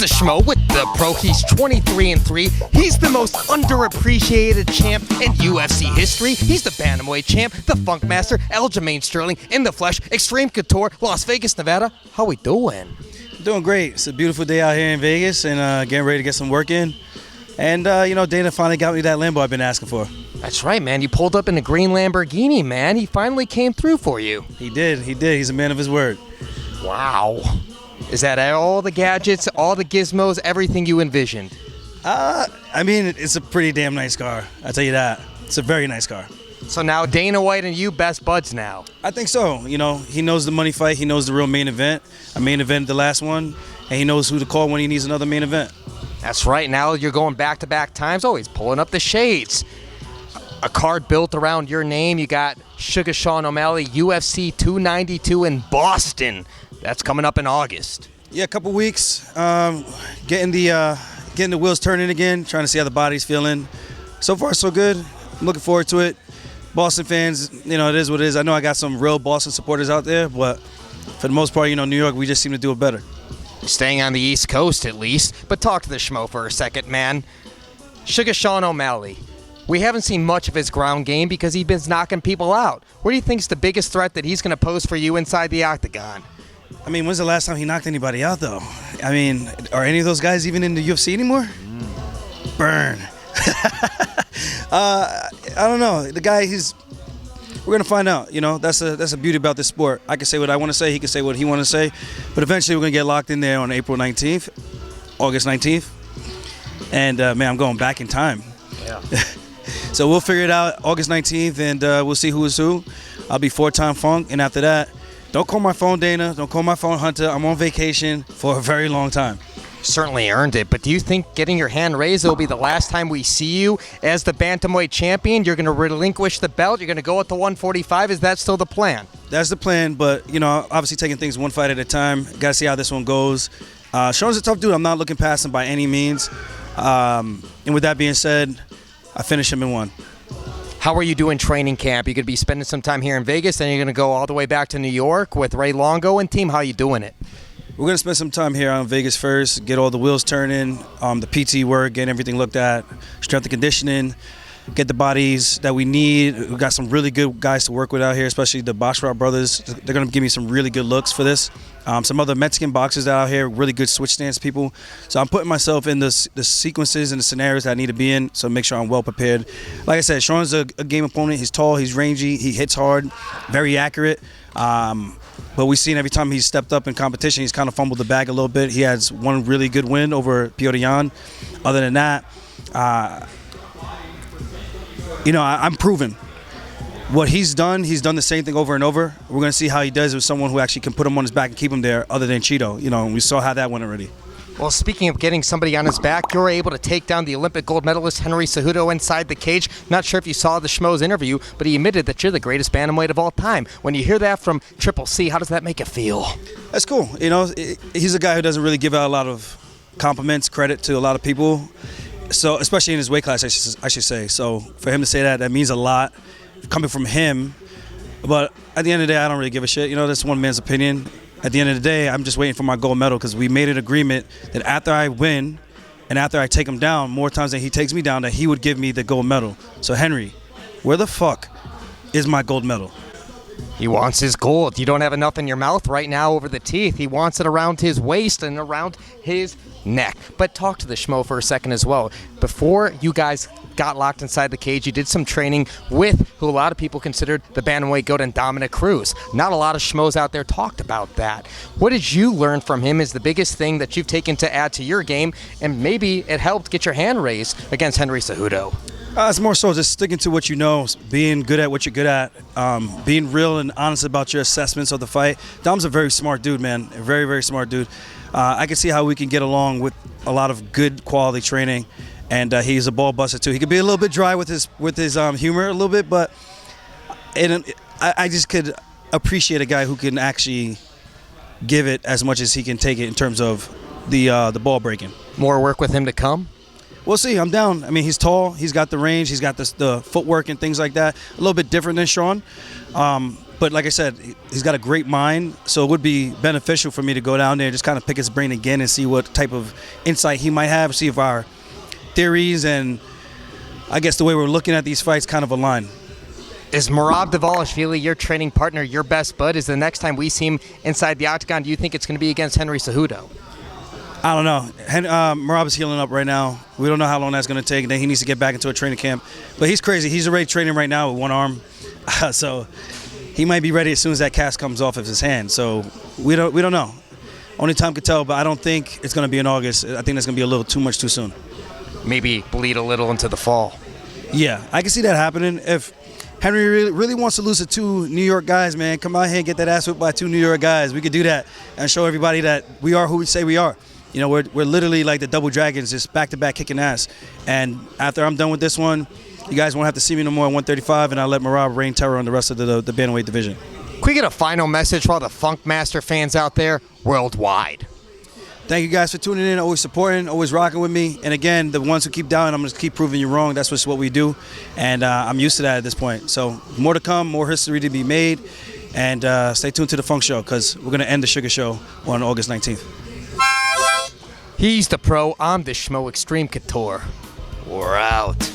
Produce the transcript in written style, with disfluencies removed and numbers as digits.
the Schmo with the Pro. He's 23-3. He's the most underappreciated champ in UFC history. He's the Bantamweight champ, the Funk Master, Aljamain Sterling, in the flesh, Xtreme Couture, Las Vegas, Nevada. How we doing? Doing great. It's a beautiful day out here in Vegas and getting ready to get some work in. And, Dana finally got me that Lambo I've been asking for. That's right, man. You pulled up in a green Lamborghini, man. He finally came through for you. He did. He's a man of his word. Wow. Is that all the gadgets, all the gizmos, everything you envisioned? It's a pretty damn nice car. I'll tell you that. It's a very nice car. So now Dana White and you best buds now. I think so. He knows the money fight. He knows the real main event. I main evented the last one, and he knows who to call when he needs another main event. That's right. Now you're going back-to-back times. Always pulling up the shades. A card built around your name. You got Sean O'Malley, UFC 292 in Boston. That's coming up in August. Yeah, a couple weeks. Getting the wheels turning again. Trying to see how the body's feeling. So far, so good. I'm looking forward to it. Boston fans, it is what it is. I know I got some real Boston supporters out there, but for the most part, New York, we just seem to do it better. Staying on the East Coast at least, but talk to the Schmo for a second, man. Sean O'Malley. We haven't seen much of his ground game because he's been knocking people out. What do you think is the biggest threat that he's going to pose for you inside the octagon? When's the last time he knocked anybody out, though? Are any of those guys even in the UFC anymore? Burn. I don't know. The guy, we're going to find out. That's a beauty about this sport. I can say what I want to say. He can say what he wants to say. But eventually we're going to get locked in there on April 19th, August 19th. And, I'm going back in time. Yeah. So we'll figure it out August 19th, and we'll see who is who. I'll be four-time Funk, and after that, don't call my phone Dana. Don't call my phone Hunter. I'm on vacation for a very long time. Certainly earned it, but do you think getting your hand raised will be the last time we see you as the Bantamweight champion? You're going to relinquish the belt? You're going to go at the 145? Is that still the plan? That's the plan, but, obviously taking things one fight at a time. Got to see how this one goes. Sean's a tough dude. I'm not looking past him by any means. And with that being said, I finished him in one. How are you doing training camp? You're going to be spending some time here in Vegas, then you're going to go all the way back to New York with Ray Longo and team. How are you doing it? We're going to spend some time here in Vegas first, get all the wheels turning, the PT work, get everything looked at, strength and conditioning, get the bodies that we need. We've got some really good guys to work with out here, especially the Basharat brothers. They're going to give me some really good looks for this. Some other Mexican boxers out here, really good switch stance people. So I'm putting myself in the sequences and the scenarios that I need to be in, so make sure I'm well prepared. Like I said, Sean's a game opponent. He's tall, he's rangy, he hits hard, very accurate. But we've seen every time he's stepped up in competition, he's kind of fumbled the bag a little bit. He has one really good win over Piotr Jan. Other than that, I'm proven. What he's done the same thing over and over. We're going to see how he does with someone who actually can put him on his back and keep him there other than Cheeto. And we saw how that went already. Well, speaking of getting somebody on his back, you're able to take down the Olympic gold medalist Henry Cejudo inside the cage. Not sure if you saw the Schmo's interview, but he admitted that you're the greatest bantamweight of all time. When you hear that from Triple C, how does that make you feel? That's cool. He's a guy who doesn't really give out a lot of compliments, credit to a lot of people. So, especially in his weight class, I should say. So, for him to say that means a lot coming from him. But at the end of the day, I don't really give a shit. That's one man's opinion. At the end of the day, I'm just waiting for my gold medal because we made an agreement that after I win and after I take him down more times than he takes me down, that he would give me the gold medal. So, Henry, where the fuck is my gold medal? He wants his gold. You don't have enough in your mouth right now over the teeth. He wants it around his waist and around his neck. But talk to the Schmo for a second as well. Before you guys got locked inside the cage, you did some training with who a lot of people considered the Bantamweight GOAT and Dominick Cruz. Not a lot of Schmoes out there talked about that. What did you learn from him is the biggest thing that you've taken to add to your game, and maybe it helped get your hand raised against Henry Cejudo? It's more so just sticking to what you know, being good at what you're good at, being real and honest about your assessments of the fight. Dom's a very smart dude, man, a very, very smart dude. I can see how we can get along with a lot of good quality training, and he's a ball buster too. He could be a little bit dry with his humor a little bit, but I just could appreciate a guy who can actually give it as much as he can take it in terms of the ball breaking. More work with him to come? We'll see. I'm down. He's tall. He's got the range. He's got the footwork and things like that. A little bit different than Sean. But like I said, he's got a great mind, so it would be beneficial for me to go down there, just kind of pick his brain again and see what type of insight he might have, see if our theories and I guess the way we're looking at these fights kind of align. Is Merab Dvalishvili your training partner, your best bud? Is the next time we see him inside the octagon, do you think it's going to be against Henry Cejudo? I don't know. Merab is healing up right now. We don't know how long that's going to take. Then he needs to get back into a training camp. But he's crazy. He's already training right now with one arm. So he might be ready as soon as that cast comes off of his hand. So we don't know. Only time could tell, but I don't think it's going to be in August. I think that's going to be a little too much too soon. Maybe bleed a little into the fall. Yeah, I can see that happening. If Henry really wants to lose to 2 New York guys, man, come out here and get that ass whipped by 2 New York guys. We could do that and show everybody that we are who we say we are. You know, we're literally like the Double Dragons, just back-to-back kicking ass. And after I'm done with this one, you guys won't have to see me no more at 135, and I'll let Merab reign terror on the rest of the bantamweight division. Can we get a final message for all the Funkmaster fans out there worldwide? Thank you guys for tuning in, always supporting, always rocking with me. And again, the ones who keep doubting, I'm going to keep proving you wrong. That's just what we do. And I'm used to that at this point. So more to come, more history to be made. And stay tuned to the Funk Show, because we're going to end the Sugar Show on August 19th. He's the pro. I'm the Schmo Xtreme Couture. We're out.